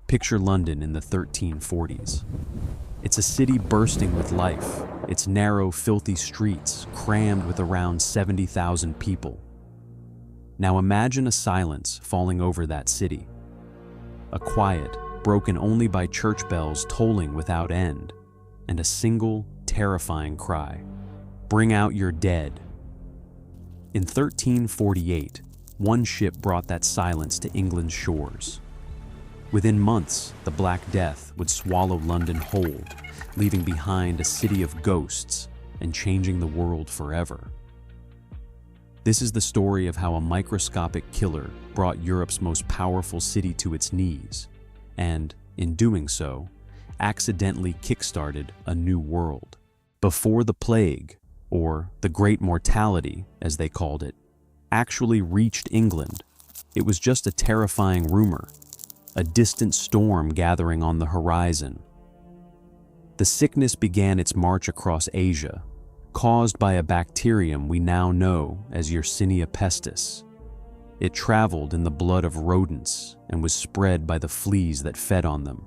Picture London in the 1340s. It's a city bursting with life, its narrow, filthy streets crammed with around 70,000 people. Now imagine a silence falling over that city. A quiet, broken only by church bells tolling without end, and a single, terrifying cry: "Bring out your dead." In 1348, one ship brought that silence to England's shores. Within months, the Black Death would swallow London whole, leaving behind a city of ghosts and changing the world forever. This is the story of how a microscopic killer brought Europe's most powerful city to its knees, and, in doing so, accidentally kickstarted a new world. Before the plague, or the Great Mortality, as they called it, actually reached England, it was just a terrifying rumor, a distant storm gathering on the horizon. The sickness began its march across Asia, caused by a bacterium we now know as Yersinia pestis. It traveled in the blood of rodents and was spread by the fleas that fed on them.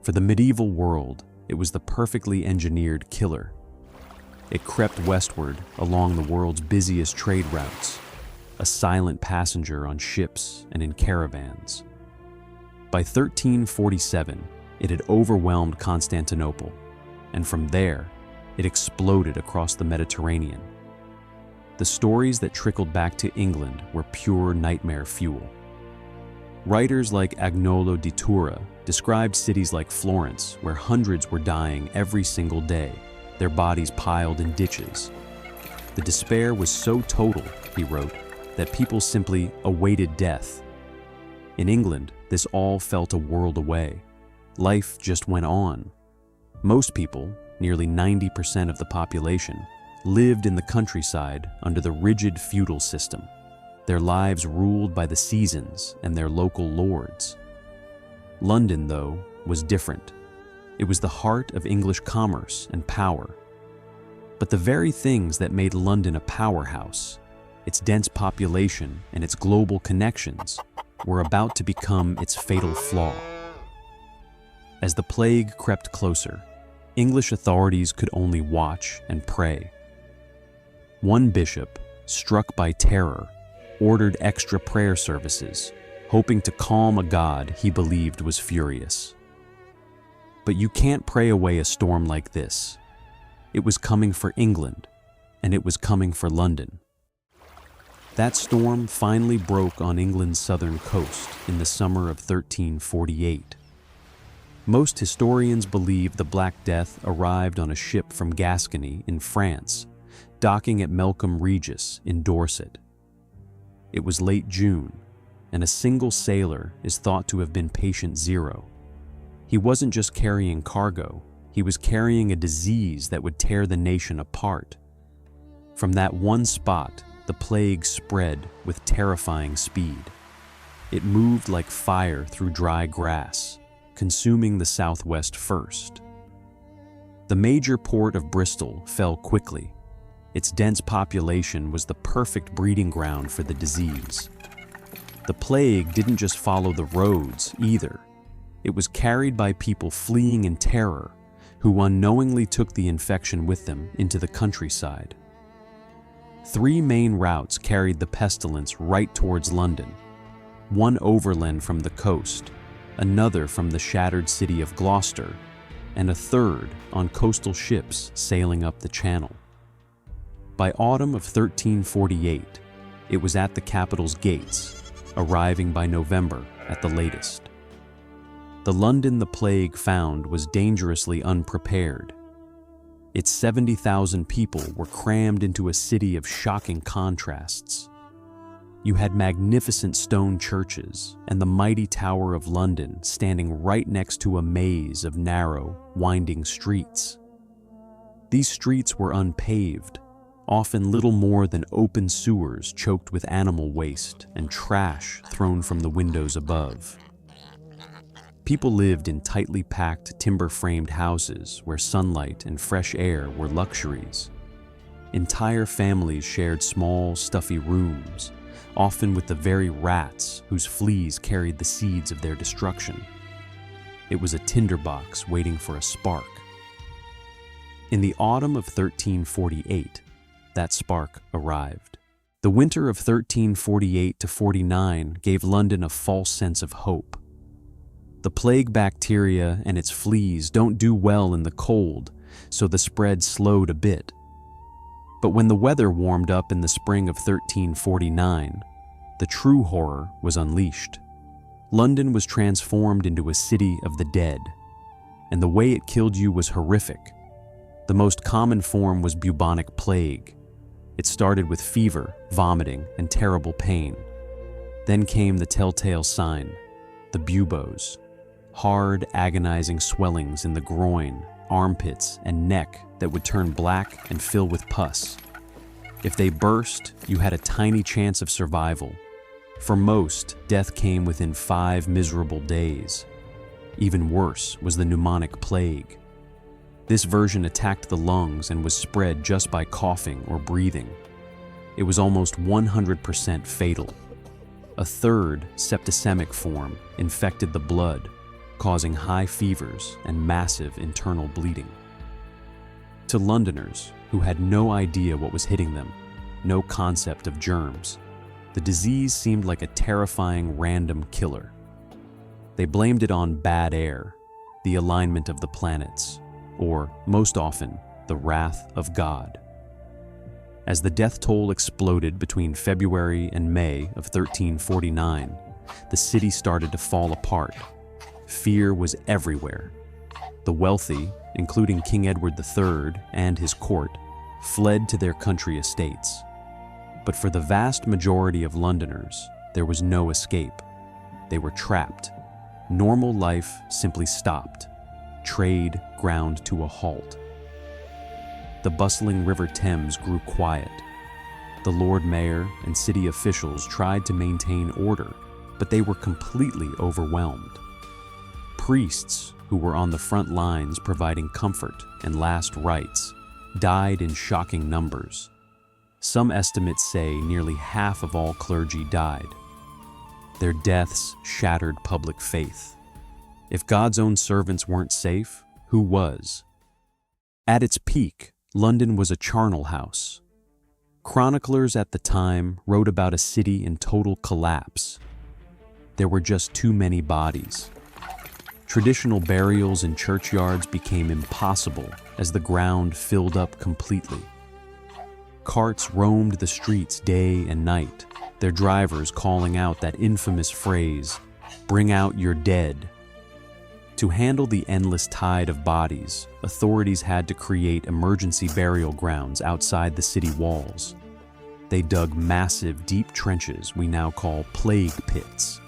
For the medieval world, it was the perfectly engineered killer. It crept westward along the world's busiest trade routes, a silent passenger on ships and in caravans. By 1347, it had overwhelmed Constantinople, and from there, it exploded across the Mediterranean. The stories that trickled back to England were pure nightmare fuel. Writers like Agnolo di Tura described cities like Florence, where hundreds were dying every single day, their bodies piled in ditches. The despair was so total, he wrote, that people simply awaited death. In England, this all felt a world away. Life just went on. Most people, nearly 90% of the population, lived in the countryside under the rigid feudal system, their lives ruled by the seasons and their local lords. London, though, was different. It was the heart of English commerce and power. But the very things that made London a powerhouse, its dense population and its global connections, were about to become its fatal flaw. As the plague crept closer, English authorities could only watch and pray. One bishop, struck by terror, ordered extra prayer services, hoping to calm a god he believed was furious. But you can't pray away a storm like this. It was coming for England, and it was coming for London. That storm finally broke on England's southern coast in the summer of 1348. Most historians believe the Black Death arrived on a ship from Gascony in France, docking at Melcombe Regis in Dorset. It was late June, and a single sailor is thought to have been patient zero. He wasn't just carrying cargo, he was carrying a disease that would tear the nation apart. From that one spot, the plague spread with terrifying speed. It moved like fire through dry grass, consuming the southwest first. The major port of Bristol fell quickly. Its dense population was the perfect breeding ground for the disease. The plague didn't just follow the roads either. It was carried by people fleeing in terror, who unknowingly took the infection with them into the countryside. 3 main routes carried the pestilence right towards London, one overland from the coast, another from the shattered city of Gloucester, and a third on coastal ships sailing up the Channel. By autumn of 1348, it was at the capital's gates, arriving by November at the latest. The London the plague found was dangerously unprepared. Its 70,000 people were crammed into a city of shocking contrasts. You had magnificent stone churches and the mighty Tower of London standing right next to a maze of narrow, winding streets. These streets were unpaved, often little more than open sewers choked with animal waste and trash thrown from the windows above. People lived in tightly packed, timber-framed houses where sunlight and fresh air were luxuries. Entire families shared small, stuffy rooms, often with the very rats whose fleas carried the seeds of their destruction. It was a tinderbox waiting for a spark. In the autumn of 1348, that spark arrived. The winter of 1348 to 49 gave London a false sense of hope. The plague bacteria and its fleas don't do well in the cold, so the spread slowed a bit. But when the weather warmed up in the spring of 1349, the true horror was unleashed. London was transformed into a city of the dead, and the way it killed you was horrific. The most common form was bubonic plague. It started with fever, vomiting, and terrible pain. Then came the telltale sign, the buboes, hard, agonizing swellings in the groin, armpits, and neck that would turn black and fill with pus. If they burst, you had a tiny chance of survival. For most, death came within 5 miserable days. Even worse was the pneumonic plague. This version attacked the lungs and was spread just by coughing or breathing. It was almost 100% fatal. A third, septicemic form, infected the blood, causing high fevers and massive internal bleeding. To Londoners, who had no idea what was hitting them, no concept of germs, the disease seemed like a terrifying random killer. They blamed it on bad air, the alignment of the planets, or, most often, the wrath of God. As the death toll exploded between February and May of 1349, the city started to fall apart. Fear was everywhere. The wealthy, including King Edward III and his court, fled to their country estates. But for the vast majority of Londoners, there was no escape. They were trapped. Normal life simply stopped. Trade ground to a halt. The bustling River Thames grew quiet. The Lord Mayor and city officials tried to maintain order, but they were completely overwhelmed. Priests, who were on the front lines providing comfort and last rites, died in shocking numbers. Some estimates say nearly half of all clergy died. Their deaths shattered public faith. If God's own servants weren't safe, who was? At its peak, London was a charnel house. Chroniclers at the time wrote about a city in total collapse. There were just too many bodies. Traditional burials in churchyards became impossible as the ground filled up completely. Carts roamed the streets day and night, their drivers calling out that infamous phrase, "Bring out your dead." To handle the endless tide of bodies, authorities had to create emergency burial grounds outside the city walls. They dug massive, deep trenches we now call plague pits.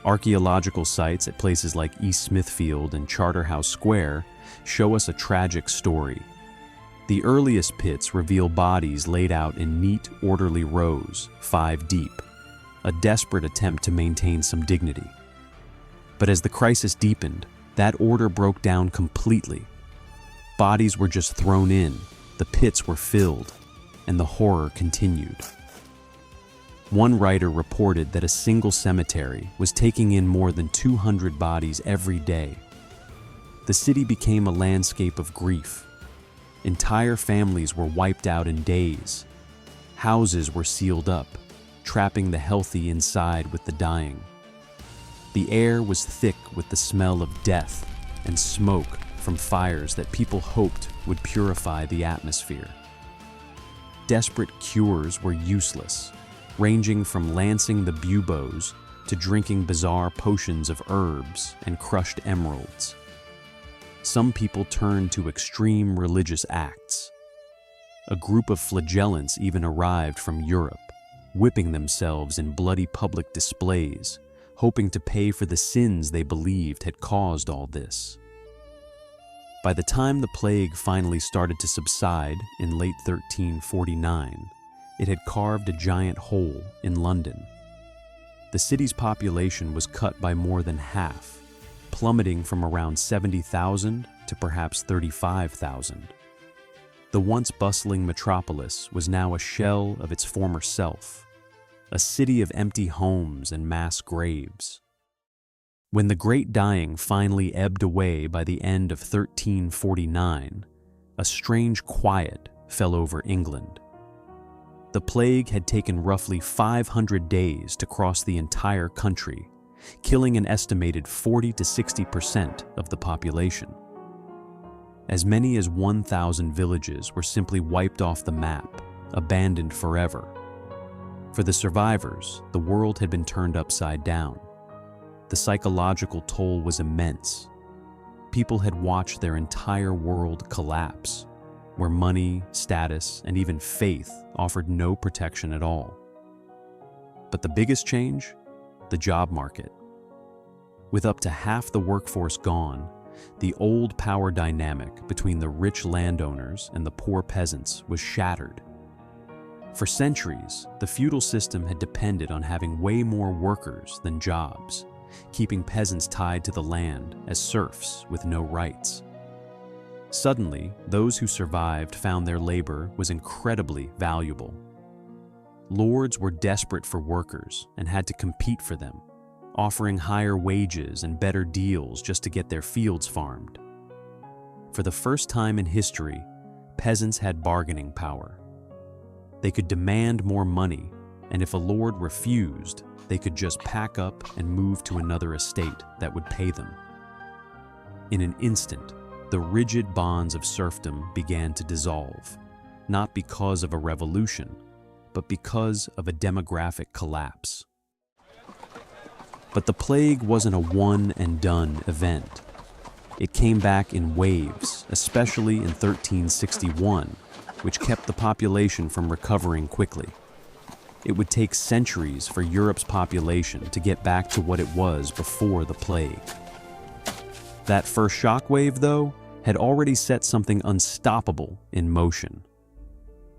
Archaeological sites at places like East Smithfield and Charterhouse Square show us a tragic story. The earliest pits reveal bodies laid out in neat, orderly rows, 5 deep, a desperate attempt to maintain some dignity. But as the crisis deepened, that order broke down completely. Bodies were just thrown in, the pits were filled, and the horror continued. One writer reported that a single cemetery was taking in more than 200 bodies every day. The city became a landscape of grief. Entire families were wiped out in days. Houses were sealed up, trapping the healthy inside with the dying. The air was thick with the smell of death and smoke from fires that people hoped would purify the atmosphere. Desperate cures were useless, ranging from lancing the buboes to drinking bizarre potions of herbs and crushed emeralds. Some people turned to extreme religious acts. A group of flagellants even arrived from Europe, whipping themselves in bloody public displays, hoping to pay for the sins they believed had caused all this. By the time the plague finally started to subside in late 1349, it had carved a giant hole in London. The city's population was cut by more than half, plummeting from around 70,000 to perhaps 35,000. The once bustling metropolis was now a shell of its former self, a city of empty homes and mass graves. When the Great Dying finally ebbed away by the end of 1349, a strange quiet fell over England. The plague had taken roughly 500 days to cross the entire country, killing an estimated 40 to 60% of the population. As many as 1,000 villages were simply wiped off the map, abandoned forever. For the survivors, the world had been turned upside down. The psychological toll was immense. People had watched their entire world collapse, where money, status, and even faith offered no protection at all. But the biggest change? The job market. With up to half the workforce gone, the old power dynamic between the rich landowners and the poor peasants was shattered. For centuries, the feudal system had depended on having way more workers than jobs, keeping peasants tied to the land as serfs with no rights. Suddenly, those who survived found their labor was incredibly valuable. Lords were desperate for workers and had to compete for them, offering higher wages and better deals just to get their fields farmed. For the first time in history, peasants had bargaining power. They could demand more money, and if a lord refused, they could just pack up and move to another estate that would pay them. In an instant, the rigid bonds of serfdom began to dissolve, not because of a revolution, but because of a demographic collapse. But the plague wasn't a one-and-done event. It came back in waves, especially in 1361, which kept the population from recovering quickly. It would take centuries for Europe's population to get back to what it was before the plague. That first shockwave, though, had already set something unstoppable in motion.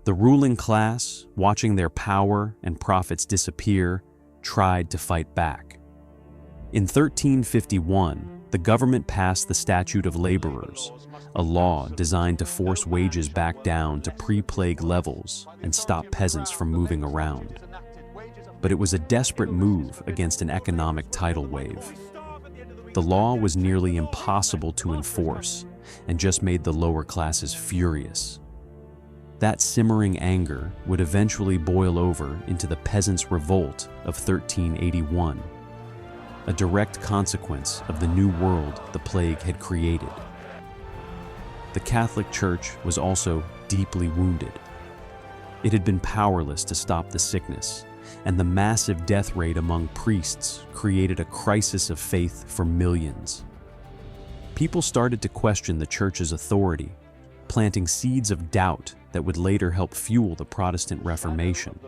The ruling class, watching their power and profits disappear, tried to fight back. In 1351, the government passed the Statute of Laborers, a law designed to force wages back down to pre-plague levels and stop peasants from moving around. But it was a desperate move against an economic tidal wave. The law was nearly impossible to enforce and just made the lower classes furious. That simmering anger would eventually boil over into the Peasants' Revolt of 1381, a direct consequence of the new world the plague had created. The Catholic Church was also deeply wounded. It had been powerless to stop the sickness, and the massive death rate among priests created a crisis of faith for millions. People started to question the Church's authority, planting seeds of doubt that would later help fuel the Protestant Reformation.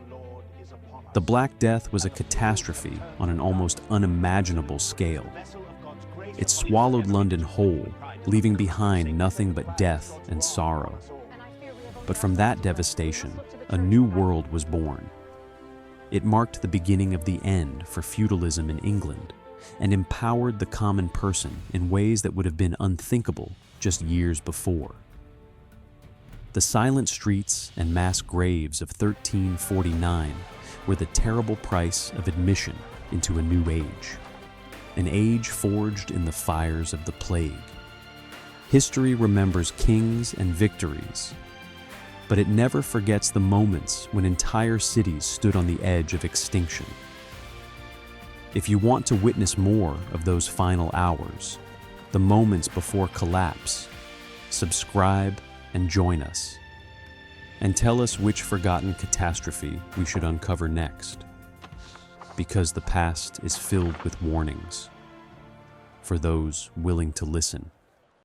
The Black Death was a catastrophe on an almost unimaginable scale. It swallowed London whole, leaving behind nothing but death and sorrow. But from that devastation, a new world was born. It marked the beginning of the end for feudalism in England and empowered the common person in ways that would have been unthinkable just years before. The silent streets and mass graves of 1349 were the terrible price of admission into a new age, an age forged in the fires of the plague. History remembers kings and victories, but it never forgets the moments when entire cities stood on the edge of extinction. If you want to witness more of those final hours, the moments before collapse, subscribe and join us. And tell us which forgotten catastrophe we should uncover next, because the past is filled with warnings for those willing to listen.